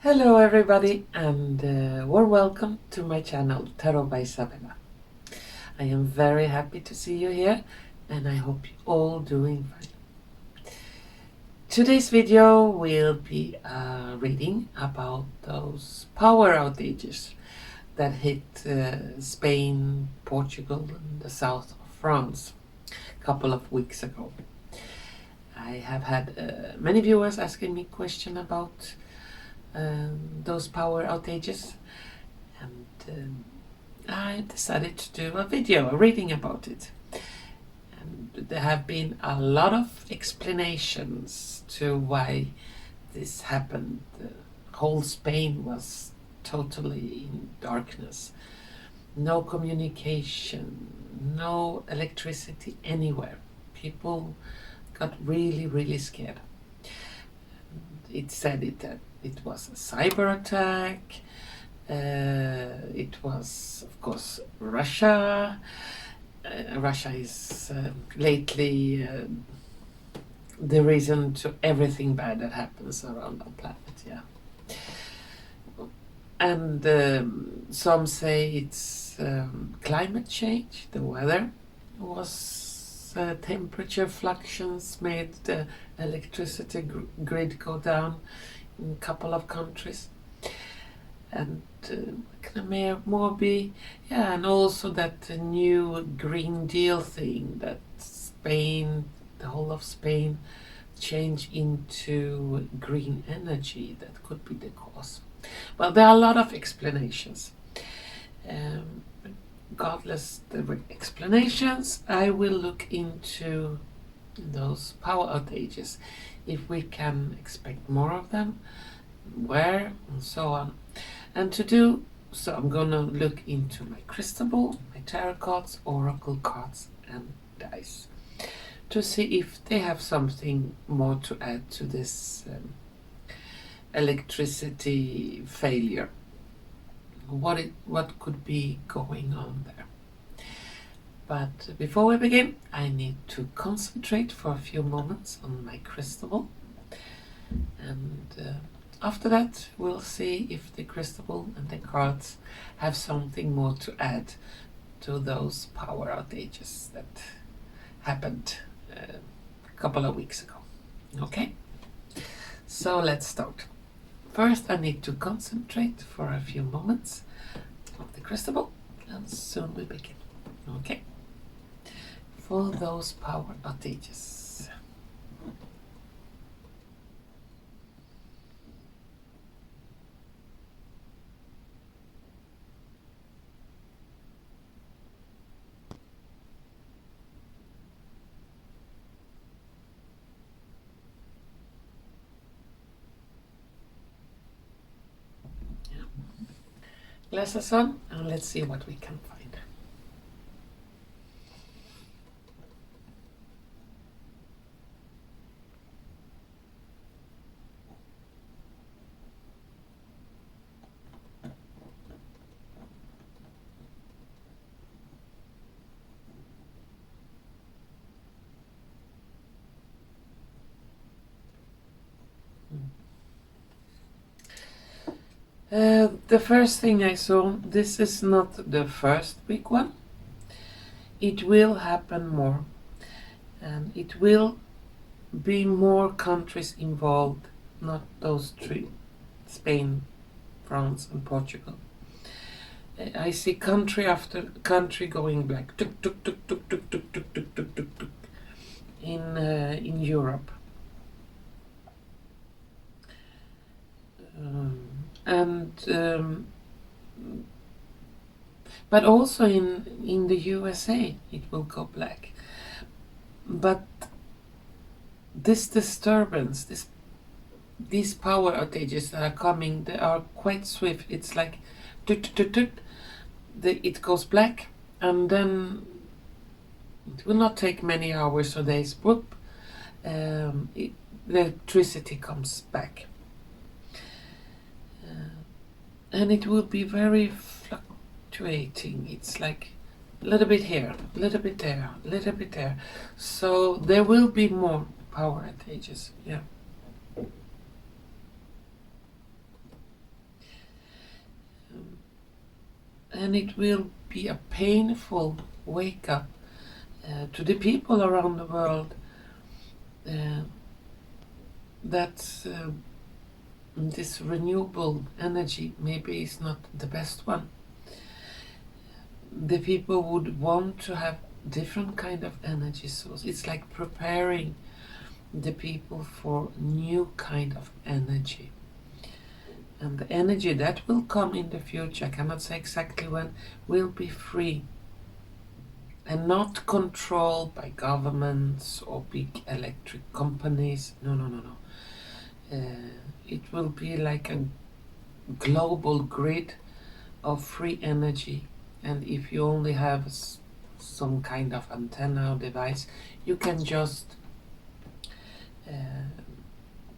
Hello everybody, and warm welcome to my channel Tarot by Izabela. I am very happy to see you here, and I hope you're all doing fine. Today's video will be a reading about those power outages that hit Spain, Portugal and the south of France a couple of weeks ago. I have had many viewers asking me questions about those power outages, and I decided to do a video, a reading about it. And there have been a lot of explanations to why this happened. Whole Spain was totally in darkness, no communication, no electricity anywhere. People got really scared. And it said that it was a cyber attack. It was, of course, Russia. Russia is lately the reason to everything bad that happens around our planet. Yeah, and some say it's climate change. The weather was temperature fluctuations made the electricity grid go down in a couple of countries, and can there more be? Yeah, and also that new Green Deal thing that Spain, the whole of Spain, change into green energy. That could be the cause. Well, there are a lot of explanations. Regardless the explanations, I will look into those power outages, if we can expect more of them, where, and so on. And to do so, I'm gonna look into my crystal ball, my tarot cards, oracle cards and dice, to see if they have something more to add to this electricity failure. What could be going on there. But before we begin, I need to concentrate for a few moments on my crystal ball, and after that we'll see if the crystal ball and the cards have something more to add to those power outages that happened a couple of weeks ago. Okay, so let's start. First, I need to concentrate for a few moments on the crystal ball, and soon we begin. Okay, for those power outages. Glasses on, and let's see what we can find. The first thing I saw, this is not the first big one. It will happen more, and it will be more countries involved, not those three: Spain, France and Portugal. I see country after country going black, tuk tuk tuk tuk tuk tuk tuk tuk tuk tuk tuk, in Europe. and but also in the USA it will go black. But this disturbance, these power outages that are coming, they are quite swift. It's like it goes black, and then it will not take many hours or days. Whoop, the electricity comes back, and it will be very fluctuating. It's like a little bit here, a little bit there, a little bit there. So there will be more power outages. Yeah. And it will be a painful wake up to the people around the world that this renewable energy maybe is not the best one. The people would want to have different kind of energy source. It's like preparing the people for new kind of energy. And the energy that will come in the future, I cannot say exactly when, will be free and not controlled by governments or big electric companies. No. It will be like a global grid of free energy, and if you only have some kind of antenna or device, you can just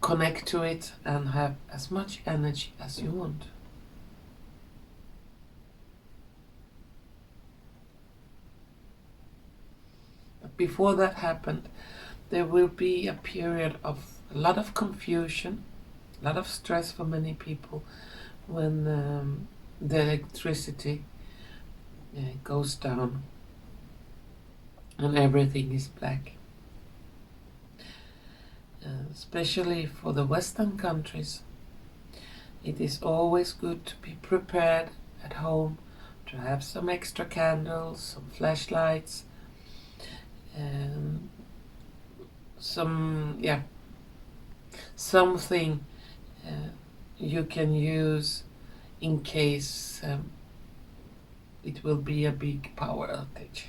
connect to it and have as much energy as you want. But before that happened, there will be a period of a lot of confusion, a lot of stress for many people when the electricity goes down and everything is black. Especially for the Western countries, it is always good to be prepared at home, to have some extra candles, some flashlights, and something you can use in case it will be a big power outage.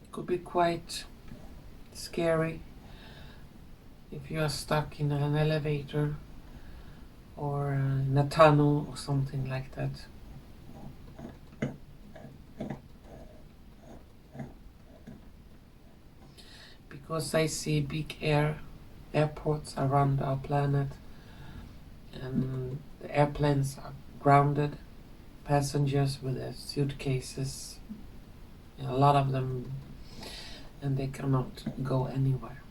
It could be quite scary if you are stuck in an elevator or in a tunnel or something like that. Because I see big airports around our planet, and the airplanes are grounded, passengers with their suitcases, a lot of them, and they cannot go anywhere.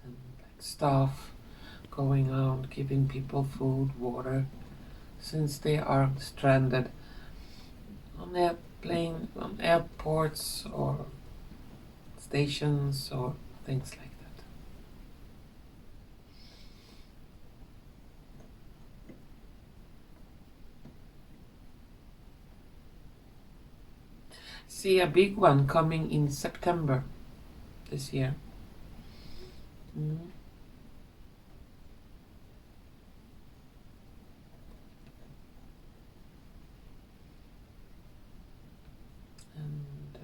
And like staff going out, giving people food, water, since they are stranded on on airports or stations or things like that. See a big one coming in September this year.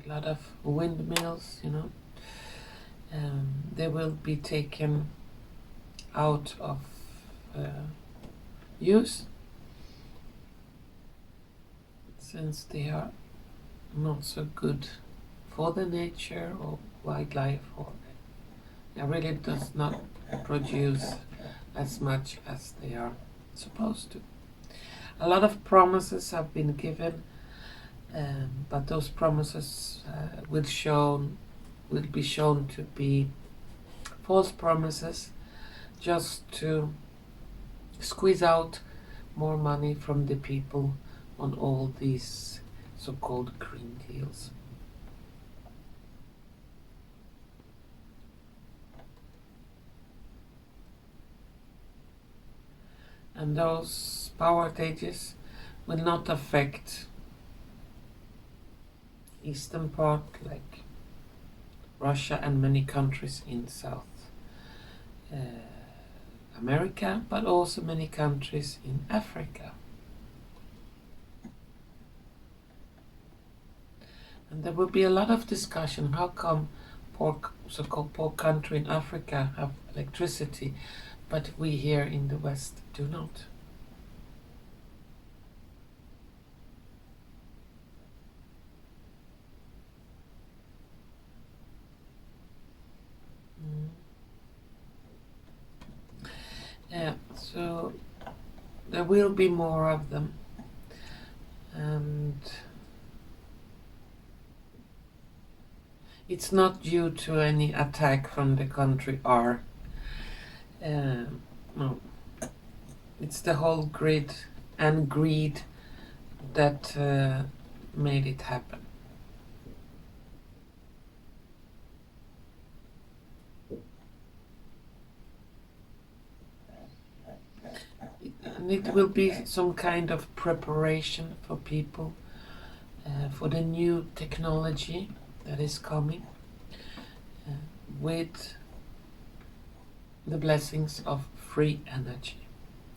A lot of windmills, they will be taken out of use since they are not so good for the nature or wildlife, or it really does not produce as much as they are supposed to. A lot of promises have been given, but those promises will be shown to be false promises, just to squeeze out more money from the people on all these so-called green deals. And those power outages will not affect eastern part like Russia and many countries in South America, but also many countries in Africa. And there will be a lot of discussion, how come so-called poor country in Africa have electricity, but we here in the West do not. Yeah, so there will be more of them, and it's not due to any attack from the country R. No, it's the whole grid and greed that made it happen. And it will be some kind of preparation for people for the new technology that is coming with the blessings of free energy,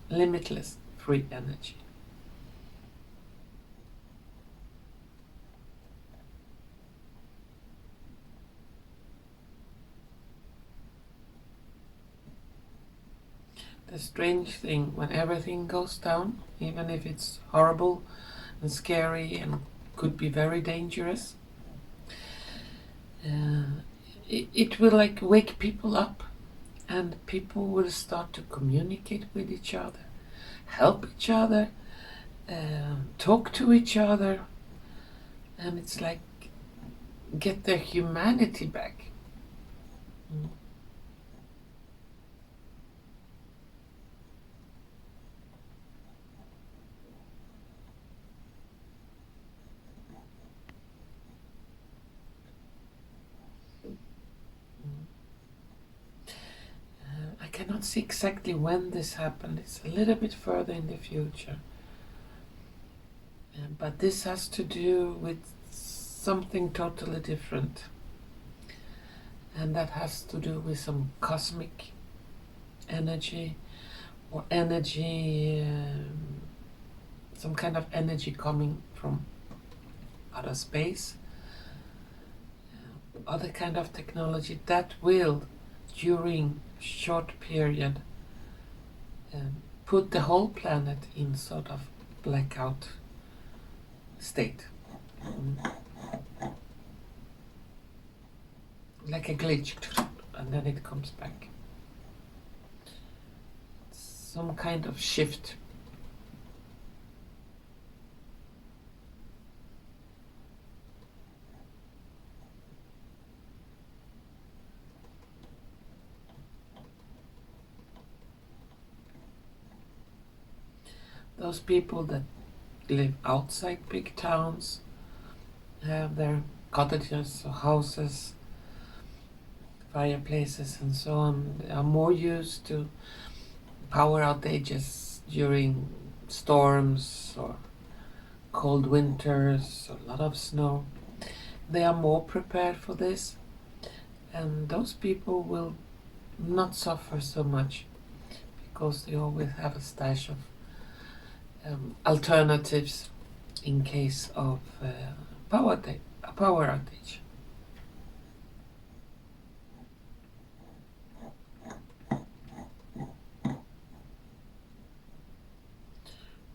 limitless free energy. The strange thing, when everything goes down, even if it's horrible and scary and could be very dangerous, it will like wake people up, and people will start to communicate with each other, help each other, talk to each other, and it's like get their humanity back. I cannot see exactly when this happened. It's a little bit further in the future. But this has to do with something totally different. And that has to do with some cosmic energy, or energy, some kind of energy coming from outer space, other kind of technology that will, during short period, put the whole planet in sort of blackout state. Like a glitch, and then it comes back. Some kind of shift. Those people that live outside big towns, have their cottages or houses, fireplaces and so on, they are more used to power outages during storms or cold winters, a lot of snow. They are more prepared for this, and those people will not suffer so much because they always have a stash of alternatives in case of a power outage.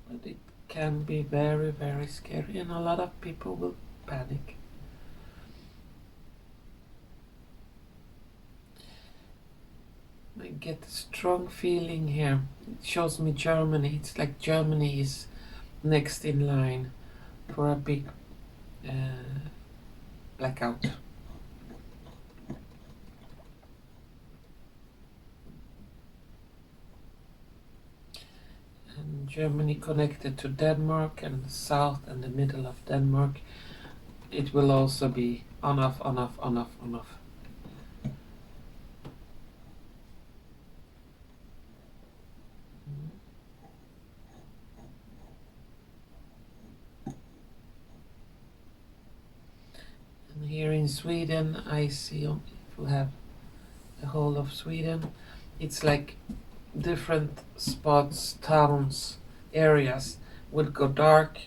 But it can be very, very scary, and a lot of people will panic. I get a strong feeling here. It shows me Germany. It's like Germany is next in line for a big blackout. And Germany connected to Denmark, and the south and the middle of Denmark, it will also be on off, on off, on off, on off. in Sweden, I see, if we have the whole of Sweden, it's like different spots, towns, areas would go dark,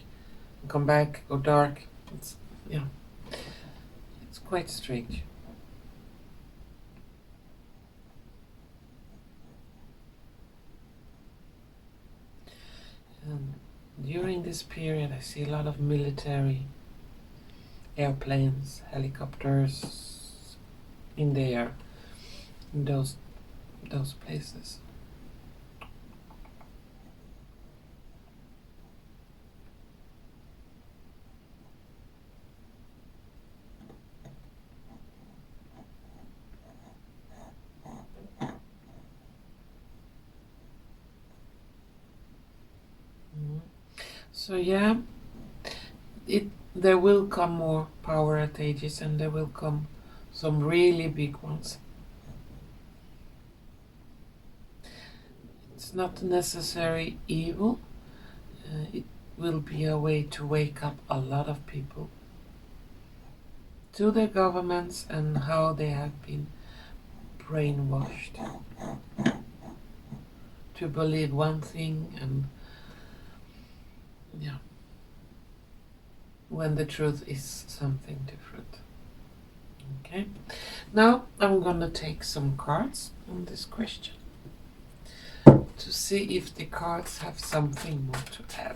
come back, go dark. It's, yeah, it's quite strange. And during this period, I see a lot of military airplanes, helicopters in the air, in those places. So yeah, there will come more power outages, and there will come some really big ones. It's not necessarily evil. It will be a way to wake up a lot of people to their governments and how they have been brainwashed to believe one thing, and yeah, when the truth is something different. Okay, now I'm gonna take some cards on this question to see if the cards have something more to add.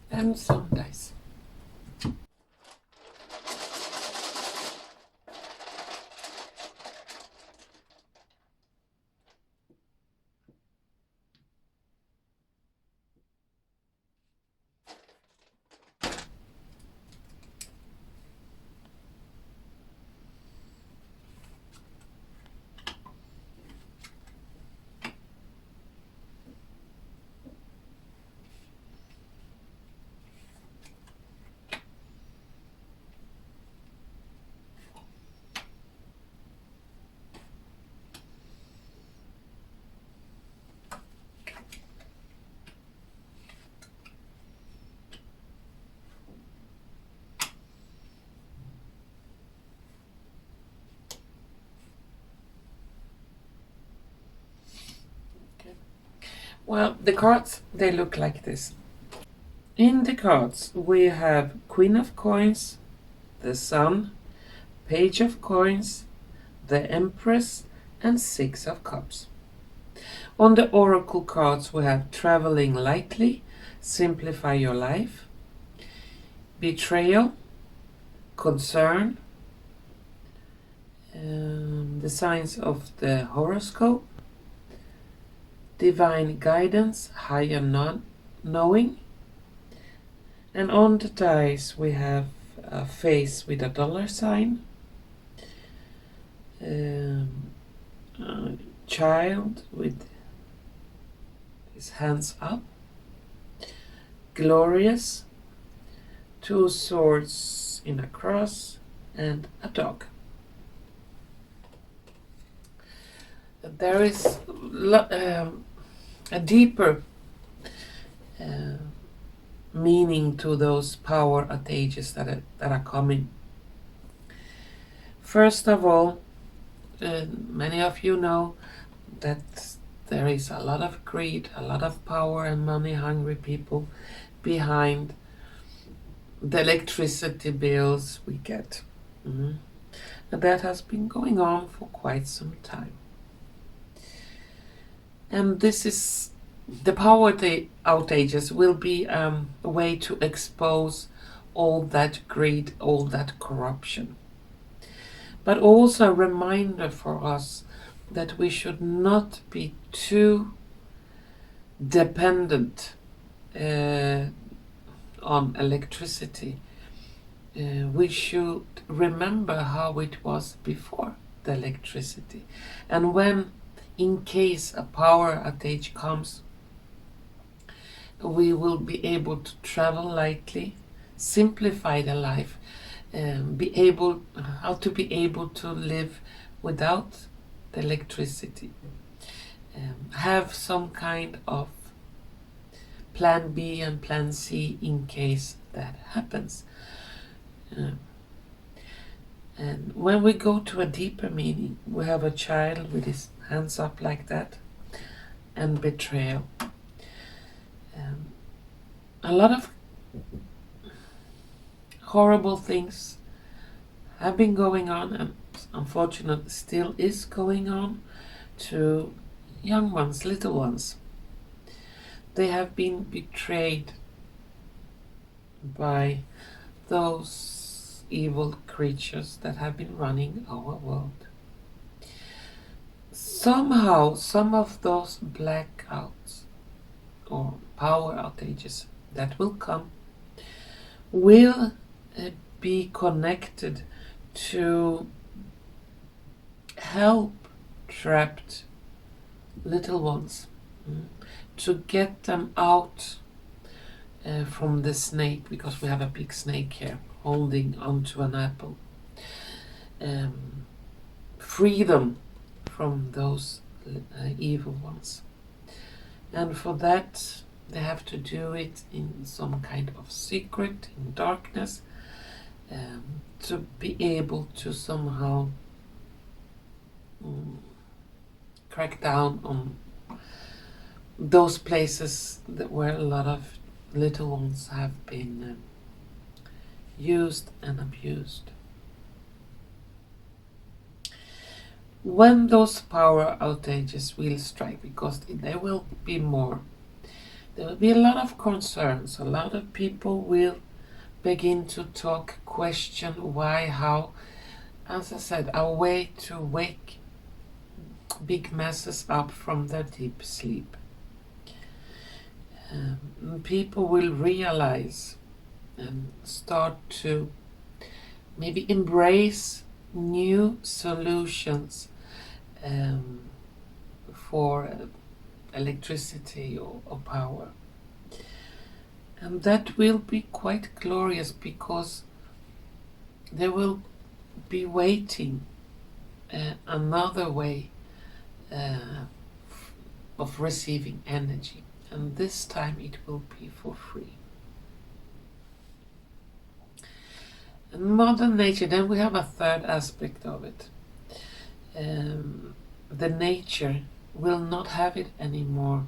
And some dice. Well, the cards, they look like this. In the cards, we have Queen of Coins, the Sun, Page of Coins, the Empress, and Six of Cups. On the Oracle cards, we have Traveling Lightly, Simplify Your Life, Betrayal, Concern, the signs of the horoscope, Divine Guidance, Higher Knowing, and on the dice we have a face with a dollar sign, a child with his hands up, Glorious, two swords in a cross, and a dog. There is a deeper meaning to those power outages that are coming. First of all, many of you know that there is a lot of greed, a lot of power and money hungry people behind the electricity bills we get. And that has been going on for quite some time. And this is the power outages will be a way to expose all that greed, all that corruption. But also a reminder for us that we should not be too dependent on electricity. We should remember how it was before the electricity. And when, in case a power outage comes, we will be able to travel lightly, simplify the life, be able to live without the electricity, have some kind of plan B and plan C in case that happens. And when we go to a deeper meaning, we have a child with his hands up like that, and betrayal. A lot of horrible things have been going on, and unfortunately still is going on, to young ones, little ones. They have been betrayed by those evil creatures that have been running our world. Somehow, some of those blackouts or power outages that will come will be connected to help trapped little ones, to get them out from the snake, because we have a big snake here holding onto an apple. Free them from those evil ones. And for that, they have to do it in some kind of secret, in darkness, to be able to somehow crack down on those places where a lot of little ones have been used and abused. When those power outages will strike, because there will be more, there will be a lot of concerns. A lot of people will begin to talk, question why, how. As I said, a way to wake big masses up from their deep sleep. People will realize and start to maybe embrace new solutions for electricity or power. And that will be quite glorious, because they will be waiting another way of receiving energy. And this time it will be for free. And Mother Nature, then we have a third aspect of it. The nature will not have it anymore.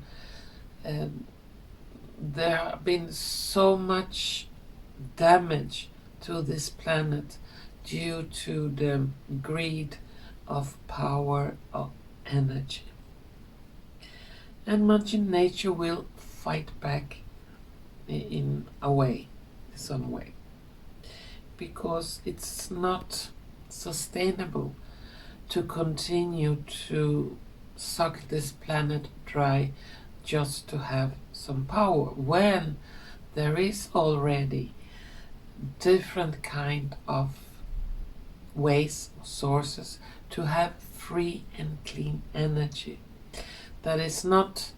There have been so much damage to this planet due to the greed of power, of energy. And Mother Nature will fight back in a way, some way, because it's not sustainable to continue to suck this planet dry just to have some power, when there is already different kind of ways, sources to have free and clean energy. That is not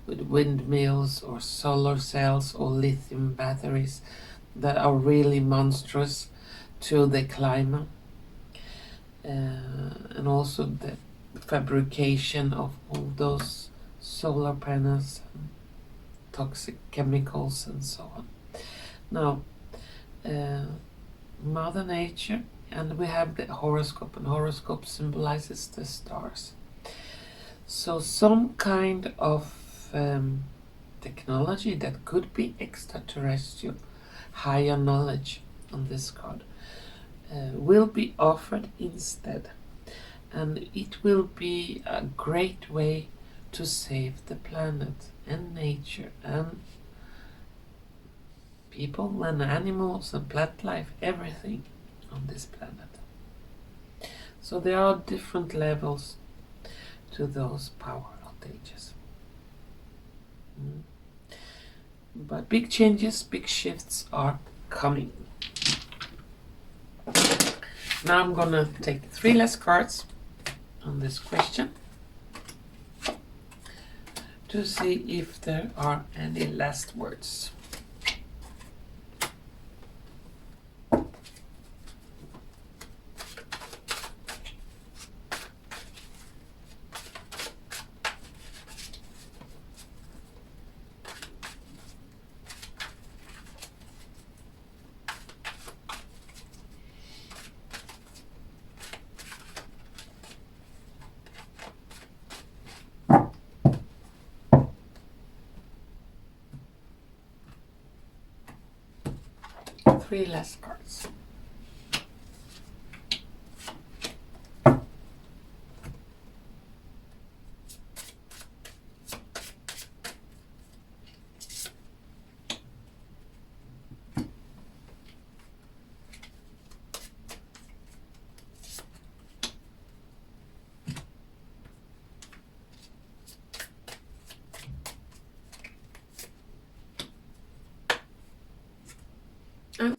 with windmills or solar cells or lithium batteries that are really monstrous to the climate, and also the fabrication of all those solar panels and toxic chemicals and so on. Now, Mother Nature and we have the horoscope, and horoscope symbolizes the stars. So some kind of technology that could be extraterrestrial, higher knowledge on this card, will be offered instead. And it will be a great way to save the planet and nature and people and animals and plant life, everything on this planet. So there are different levels to those power outages. But big changes, big shifts are coming. Now I'm gonna take 3 less cards on this question to see if there are any last words. Three less cards. And subtitles.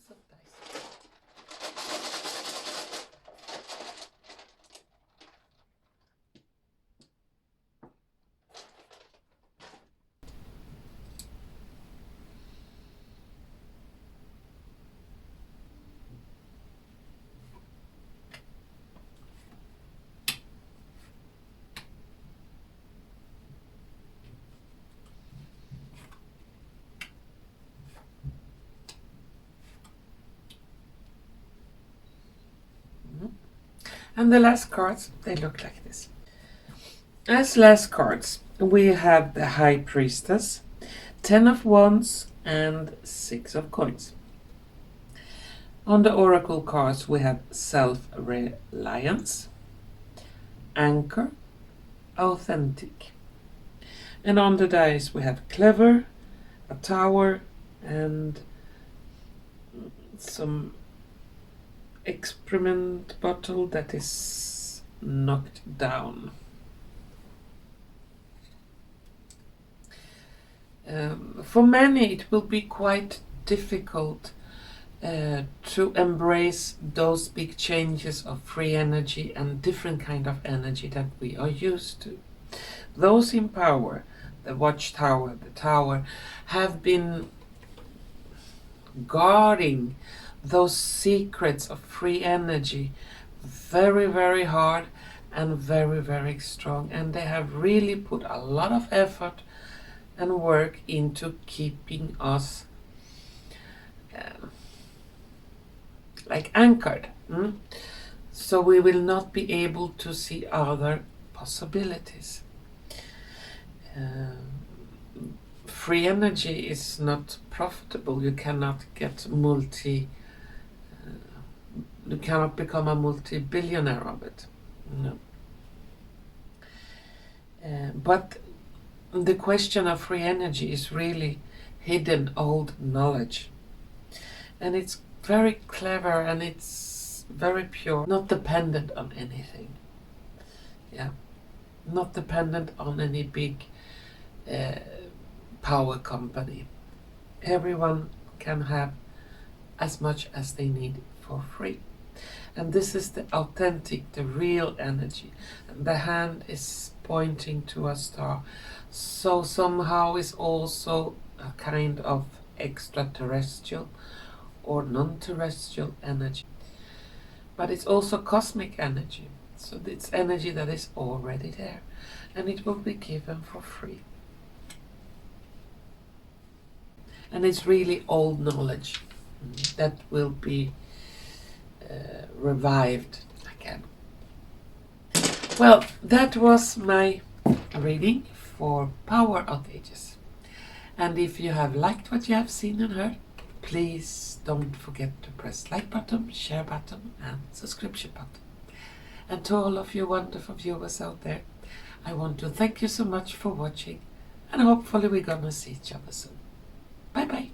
And the last cards, they look like this. As last cards, we have the High Priestess, 10 of Wands, and 6 of Coins. On the Oracle cards, we have Self-Reliance, Anchor, Authentic. And on the dice, we have Clever, a Tower, and some experiment bottle that is knocked down. For many it will be quite difficult to embrace those big changes of free energy and different kind of energy that we are used to. Those in power, the watchtower, the tower, have been guarding those secrets of free energy very, very hard and very, very strong, and they have really put a lot of effort and work into keeping us like anchored, so we will not be able to see other possibilities. Free energy is not profitable. You cannot get you cannot become a multi-billionaire of it. No. But the question of free energy is really hidden old knowledge. And it's very clever and it's very pure, not dependent on anything. Yeah. Not dependent on any big power company. Everyone can have as much as they need for free. And this is the authentic, the real energy. And the hand is pointing to a star. So somehow is also a kind of extraterrestrial or non-terrestrial energy. But it's also cosmic energy. So it's energy that is already there. And it will be given for free. And it's really old knowledge that will be revived again. Well, that was my reading for Power Outages. And if you have liked what you have seen and heard, please don't forget to press like button, share button and subscription button. And to all of you wonderful viewers out there, I want to thank you so much for watching, and hopefully we're gonna see each other soon. Bye bye.